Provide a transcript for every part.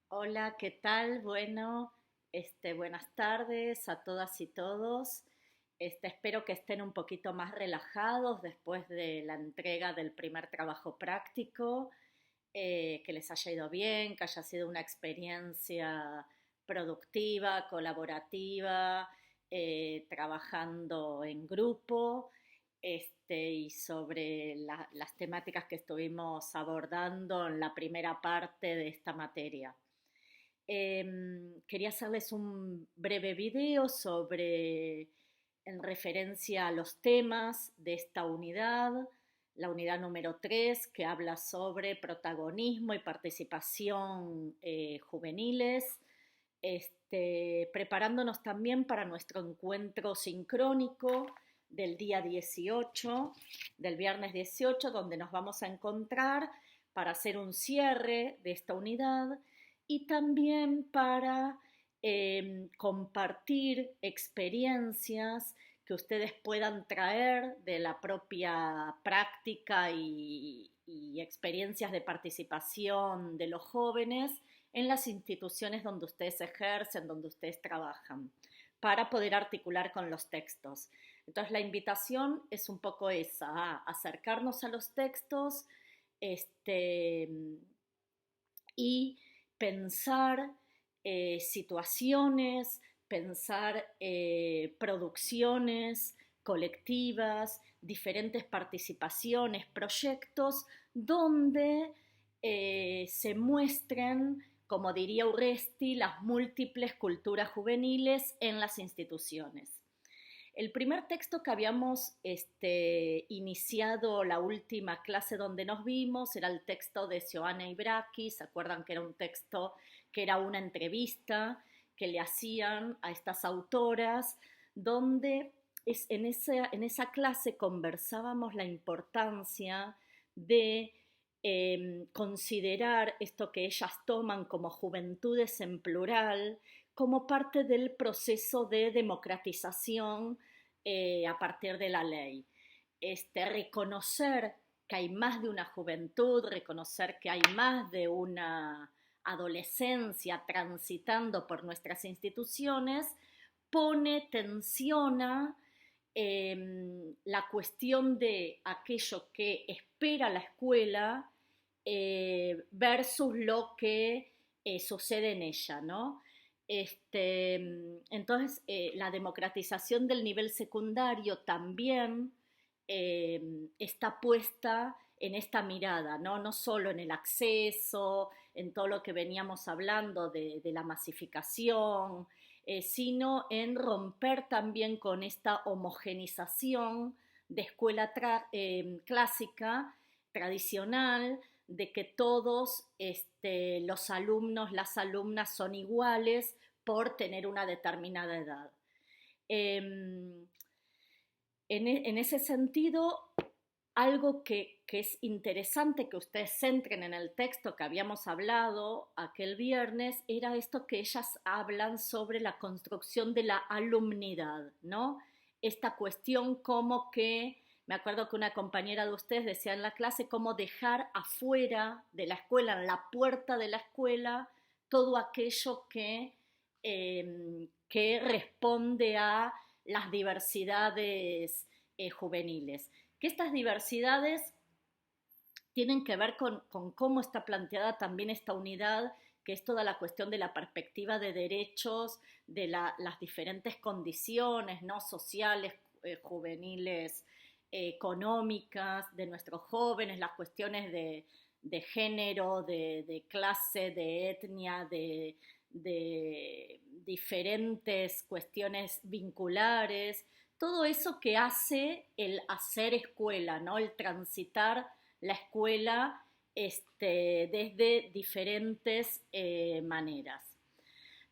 Hola, ¿qué tal? Bueno, buenas tardes a todas y todos. Espero que estén un poquito más relajados después de la entrega del primer trabajo práctico, que les haya ido bien, que haya sido una experiencia productiva, colaborativa, trabajando en grupo, y sobre las temáticas que estuvimos abordando en la primera parte de esta materia. Quería hacerles un breve video en referencia a los temas de esta unidad, la unidad número 3, que habla sobre protagonismo y participación juveniles, preparándonos también para nuestro encuentro sincrónico del día 18, del viernes 18, donde nos vamos a encontrar para hacer un cierre de esta unidad y también para compartir experiencias que ustedes puedan traer de la propia práctica y experiencias de participación de los jóvenes en las instituciones donde ustedes ejercen, donde ustedes trabajan, para poder articular con los textos. Entonces la invitación es un poco esa, a acercarnos a los textos, este, y pensar situaciones, pensar producciones colectivas, diferentes participaciones, proyectos donde se muestren, como diría Urresti, las múltiples culturas juveniles en las instituciones. El primer texto que habíamos iniciado la última clase donde nos vimos era el texto de Sioana Ibraki. ¿Se acuerdan que era un texto que era una entrevista que le hacían a estas autoras, donde en esa clase conversábamos la importancia de considerar esto que ellas toman como juventudes en plural, como parte del proceso de democratización a partir de la ley. Reconocer que hay más de una juventud, reconocer que hay más de una adolescencia transitando por nuestras instituciones, tensiona la cuestión de aquello que espera la escuela versus lo que sucede en ella, ¿no? Entonces, la democratización del nivel secundario también está puesta en esta mirada, ¿no? No solo en el acceso, en todo lo que veníamos hablando de la masificación, sino en romper también con esta homogenización de escuela clásica, tradicional, de que todos los alumnos, las alumnas son iguales por tener una determinada edad. Eh, en ese sentido, algo que es interesante que ustedes centren en el texto que habíamos hablado aquel viernes era esto que ellas hablan sobre la construcción de la alumnidad, ¿no? Esta cuestión como que, me acuerdo que una compañera de ustedes decía en la clase, cómo dejar afuera de la escuela, en la puerta de la escuela, todo aquello que responde a las diversidades juveniles. Que estas diversidades tienen que ver con cómo está planteada también esta unidad, que es toda la cuestión de la perspectiva de derechos, de las diferentes condiciones, ¿no? Sociales, juveniles, económicas de nuestros jóvenes, las cuestiones de género, de clase, de etnia, de diferentes cuestiones vinculares, todo eso que hace el hacer escuela, ¿no? El transitar la escuela desde diferentes maneras.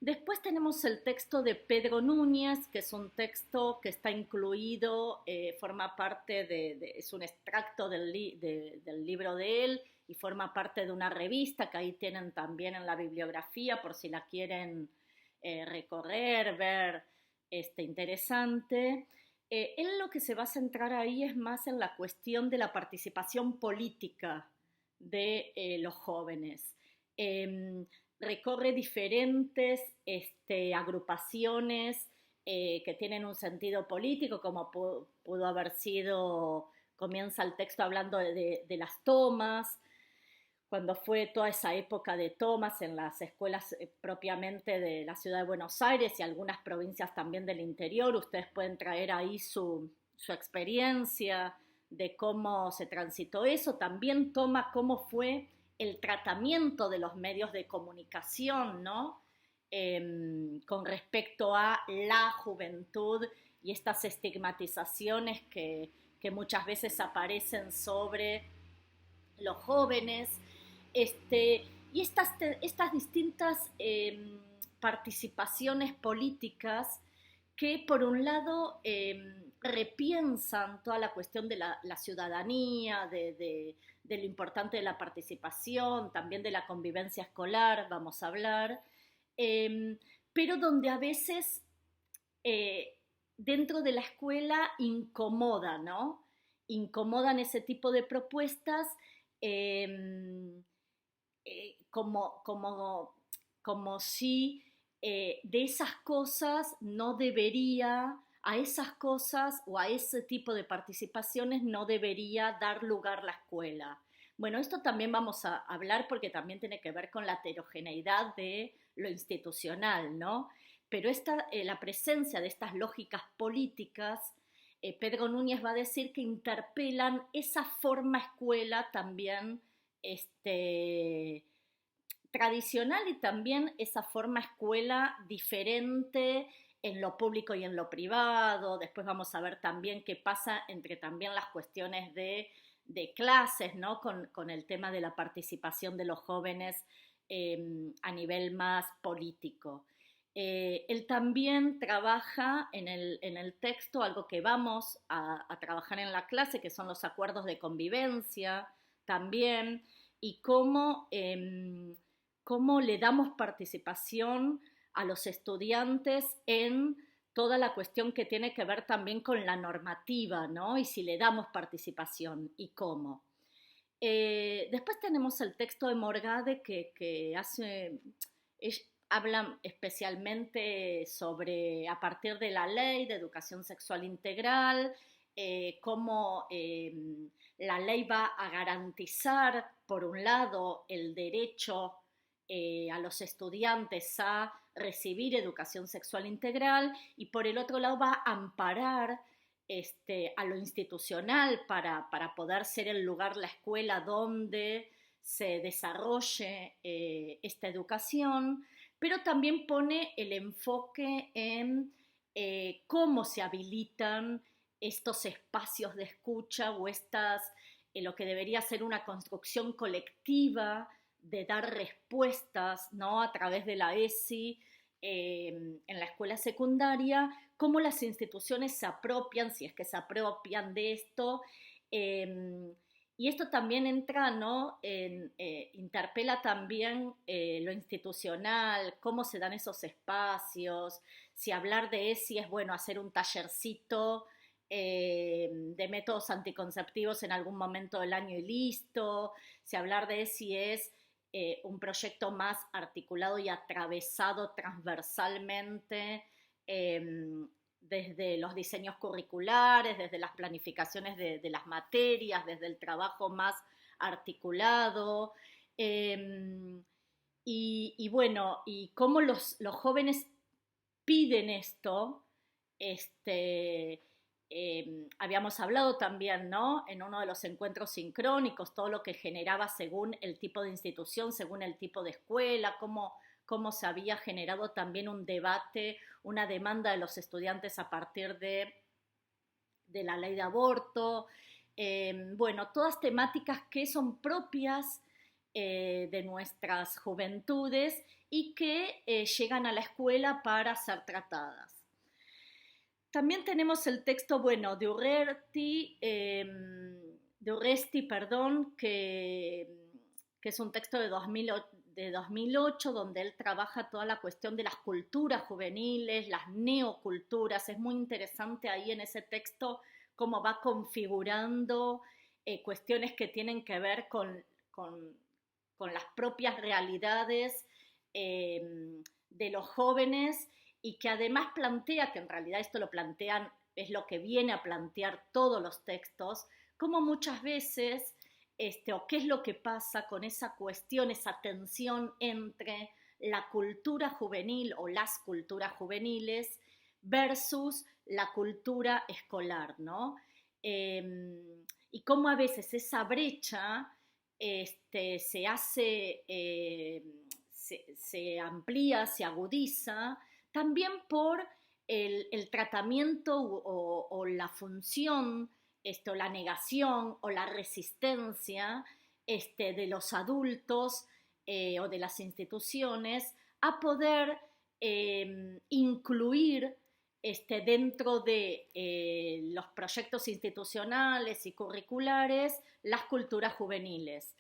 Después tenemos el texto de Pedro Núñez, que es un texto que está incluido, forma parte es un extracto del libro de él y forma parte de una revista que ahí tienen también en la bibliografía por si la quieren recorrer, ver, interesante. Él lo que se va a centrar ahí es más en la cuestión de la participación política de los jóvenes. em, recorre diferentes agrupaciones que tienen un sentido político, como pudo haber sido, comienza el texto hablando de las tomas, cuando fue toda esa época de tomas en las escuelas propiamente de la ciudad de Buenos Aires y algunas provincias también del interior. Ustedes pueden traer ahí su experiencia de cómo se transitó eso. También toma cómo fue el tratamiento de los medios de comunicación, ¿no? Con respecto a la juventud y estas estigmatizaciones que muchas veces aparecen sobre los jóvenes, y estas distintas participaciones políticas que por un lado repiensan toda la cuestión de la ciudadanía, de lo importante de la participación, también de la convivencia escolar, vamos a hablar, eh, pero donde a veces eh, dentro de la escuela incomoda, ¿no? Incomodan ese tipo de propuestas eh, como si de esas cosas no debería, a esas cosas o a ese tipo de participaciones no debería dar lugar la escuela. Bueno, esto también vamos a hablar porque también tiene que ver con la heterogeneidad de lo institucional, ¿no? Pero la presencia de estas lógicas políticas, Pedro Núñez va a decir que interpelan esa forma escuela también tradicional y también esa forma escuela diferente en lo público y en lo privado. Después vamos a ver también qué pasa entre también las cuestiones de clases, ¿no? Con el tema de la participación de los jóvenes a nivel más político. Él también trabaja en el texto algo que vamos a trabajar en la clase, que son los acuerdos de convivencia también, y cómo le damos participación a los estudiantes en toda la cuestión que tiene que ver también con la normativa, ¿no? Y si le damos participación y cómo. Después tenemos el texto de Morgade que habla especialmente sobre, a partir de la ley de educación sexual integral, cómo la ley va a garantizar, por un lado, el derecho a los estudiantes a recibir educación sexual integral y por el otro lado va a amparar a lo institucional para poder ser el lugar, la escuela donde se desarrolle esta educación, pero también pone el enfoque en cómo se habilitan estos espacios de escucha o lo que debería ser una construcción colectiva de dar respuestas, ¿no? A través de la ESI en la escuela secundaria, cómo las instituciones se apropian, si es que se apropian de esto, y esto también entra, ¿no? Interpela también lo institucional, cómo se dan esos espacios, si hablar de ESI es bueno hacer un tallercito de métodos anticonceptivos en algún momento del año y listo, si hablar de ESI es un proyecto más articulado y atravesado transversalmente desde los diseños curriculares, desde las planificaciones de las materias, desde el trabajo más articulado. Y bueno, y cómo los jóvenes piden esto, habíamos hablado también, ¿no? En uno de los encuentros sincrónicos, todo lo que generaba según el tipo de institución, según el tipo de escuela, cómo se había generado también un debate, una demanda de los estudiantes a partir de la ley de aborto. Bueno, todas temáticas que son propias de nuestras juventudes y que llegan a la escuela para ser tratadas. También tenemos el texto, bueno, de Urresti, perdón, que es un texto de 2008, donde él trabaja toda la cuestión de las culturas juveniles, las neoculturas. Es muy interesante ahí en ese texto cómo va configurando cuestiones que tienen que ver con con las propias realidades de los jóvenes, y que además plantea, que en realidad esto lo plantean, es lo que viene a plantear todos los textos, como muchas veces, o qué es lo que pasa con esa cuestión, esa tensión entre la cultura juvenil o las culturas juveniles versus la cultura escolar, ¿no? Y cómo a veces esa brecha se hace, se amplía, se agudiza, también por el tratamiento o la función, o la negación o la resistencia de los adultos o de las instituciones a poder incluir dentro de los proyectos institucionales y curriculares las culturas juveniles.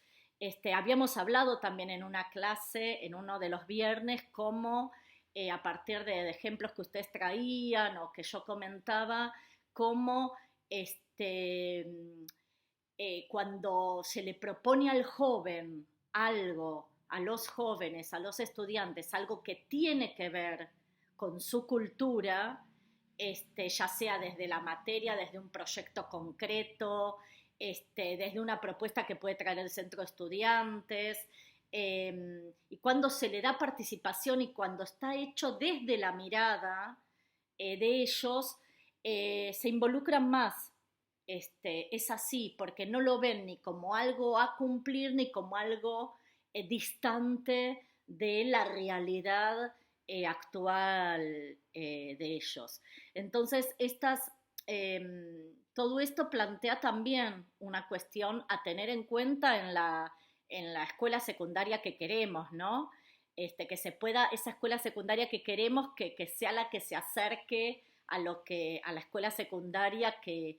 Habíamos hablado también en una clase, en uno de los viernes, cómo a partir de ejemplos que ustedes traían o que yo comentaba, cómo cuando se le propone al joven algo, a los jóvenes, a los estudiantes, algo que tiene que ver con su cultura, ya sea desde la materia, desde un proyecto concreto, desde una propuesta que puede traer el centro de estudiantes, y cuando se le da participación y cuando está hecho desde la mirada de ellos, se involucran más. Es así, porque no lo ven ni como algo a cumplir ni como algo distante de la realidad actual de ellos. Entonces, todo esto plantea también una cuestión a tener en cuenta en la escuela secundaria que queremos, ¿no? Que se pueda, esa escuela secundaria que queremos, que sea la que se acerque a la escuela secundaria que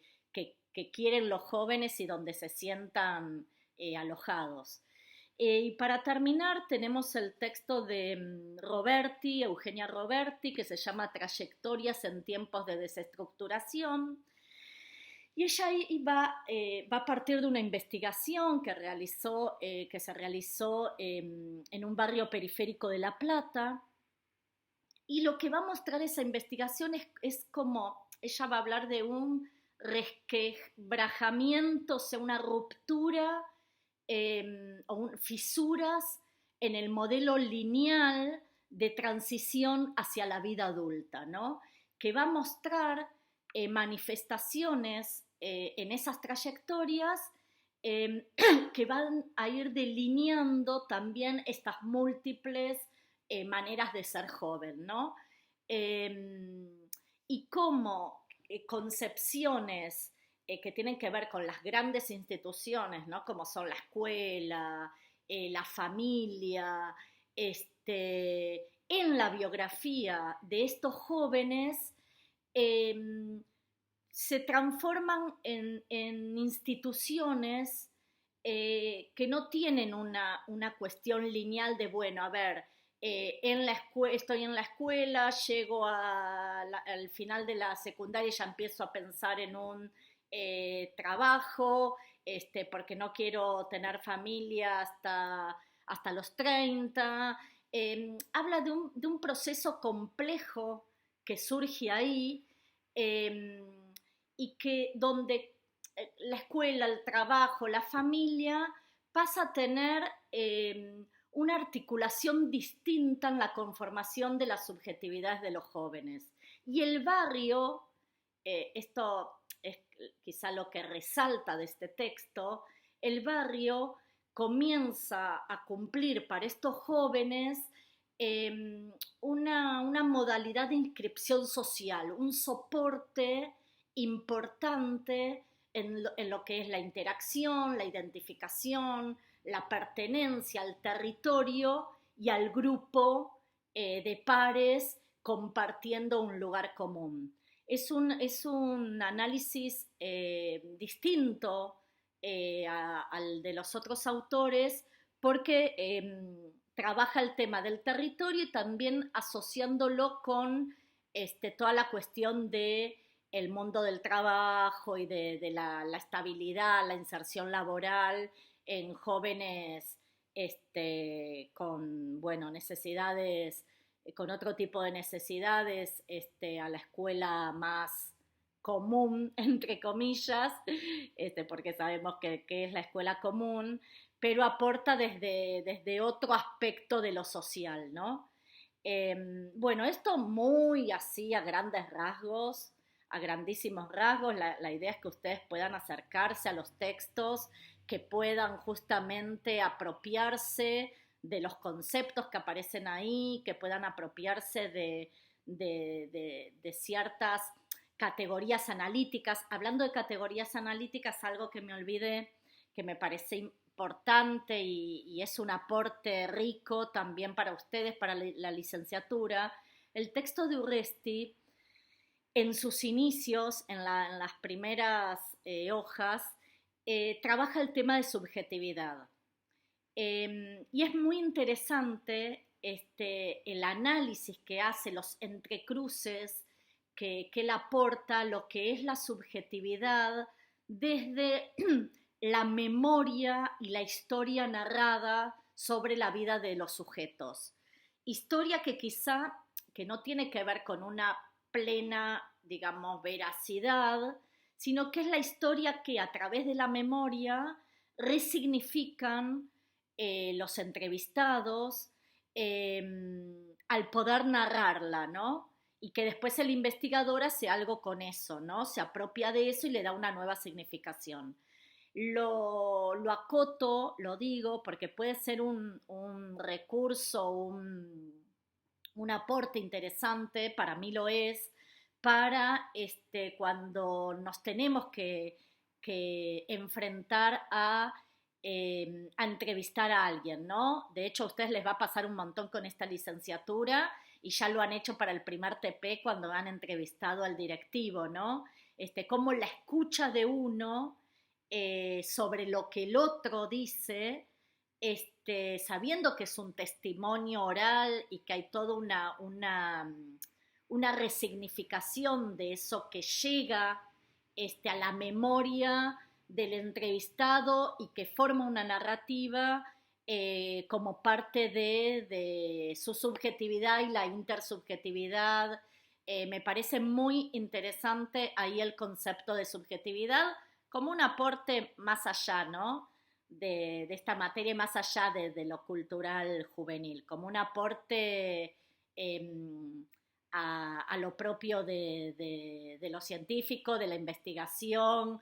quieren los jóvenes y donde se sientan alojados. Y para terminar tenemos el texto de Roberti, Eugenia Roberti, que se llama Trayectorias en tiempos de desestructuración. Y ella va a partir de una investigación que se realizó en un barrio periférico de La Plata. Y lo que va a mostrar esa investigación es como, ella va a hablar de un resquebrajamiento, o sea, una ruptura o fisuras en el modelo lineal de transición hacia la vida adulta, ¿no? Que va a mostrar manifestaciones en esas trayectorias que van a ir delineando también estas múltiples maneras de ser joven, ¿no? Y cómo concepciones que tienen que ver con las grandes instituciones, ¿no? Como son la escuela, la familia, en la biografía de estos jóvenes, se transforman en instituciones que no tienen una cuestión lineal de, bueno, a ver, estoy en la escuela, llego al final de la secundaria y ya empiezo a pensar en un trabajo, porque no quiero tener familia hasta los 30. Habla de un proceso complejo que surge ahí, y que donde la escuela, el trabajo, la familia pasa a tener una articulación distinta en la conformación de las subjetividades de los jóvenes. Y el barrio, esto es quizá lo que resalta de este texto, el barrio comienza a cumplir para estos jóvenes una modalidad de inscripción social, un soporte importante en lo que es la interacción, la identificación, la pertenencia al territorio y al grupo de pares compartiendo un lugar común. Es un análisis distinto al de los otros autores, porque trabaja el tema del territorio y también asociándolo con toda la cuestión de el mundo del trabajo y de la estabilidad, la inserción laboral en jóvenes con, bueno, necesidades, con otro tipo de necesidades, a la escuela más común, entre comillas, porque sabemos que es la escuela común, pero aporta desde otro aspecto de lo social, ¿no? Bueno, esto muy así a grandes rasgos, a grandísimos rasgos. La idea es que ustedes puedan acercarse a los textos, que puedan justamente apropiarse de los conceptos que aparecen ahí, que puedan apropiarse de ciertas categorías analíticas. Hablando de categorías analíticas, algo que me olvidé, que me parece importante y es un aporte rico también para ustedes, para la licenciatura. El texto de Urresti, en sus inicios, en las primeras hojas, trabaja el tema de subjetividad. Y es muy interesante el análisis que hace, los entrecruces que él aporta, lo que es la subjetividad desde la memoria y la historia narrada sobre la vida de los sujetos. Historia que quizá que no tiene que ver con una plena, digamos, veracidad, sino que es la historia que a través de la memoria resignifican los entrevistados al poder narrarla, ¿no? Y que después el investigador hace algo con eso, ¿no? Se apropia de eso y le da una nueva significación. Lo acoto, lo digo, porque puede ser un recurso, un aporte interesante, para mí lo es, para cuando nos tenemos que enfrentar a entrevistar a alguien, ¿no? De hecho, a ustedes les va a pasar un montón con esta licenciatura y ya lo han hecho para el primer TP cuando han entrevistado al directivo, ¿no? Cómo la escucha de uno sobre lo que el otro dice, sabiendo que es un testimonio oral y que hay toda una resignificación de eso que llega a la memoria del entrevistado y que forma una narrativa como parte de su subjetividad y la intersubjetividad. Me parece muy interesante ahí el concepto de subjetividad como un aporte más allá, ¿no? De esta materia, más allá de lo cultural juvenil, como un aporte a lo propio de lo científico, de la investigación,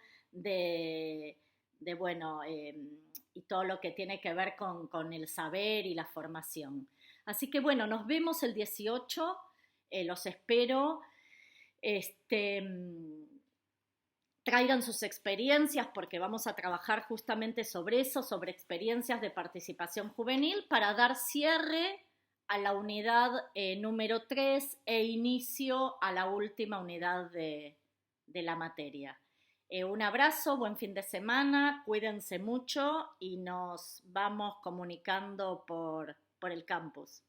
bueno, y todo lo que tiene que ver con el saber y la formación. Así que bueno, nos vemos el 18, los espero. Traigan sus experiencias porque vamos a trabajar justamente sobre eso, sobre experiencias de participación juvenil para dar cierre a la unidad número 3 e inicio a la última unidad de la materia. Un abrazo, buen fin de semana, cuídense mucho y nos vamos comunicando por el campus.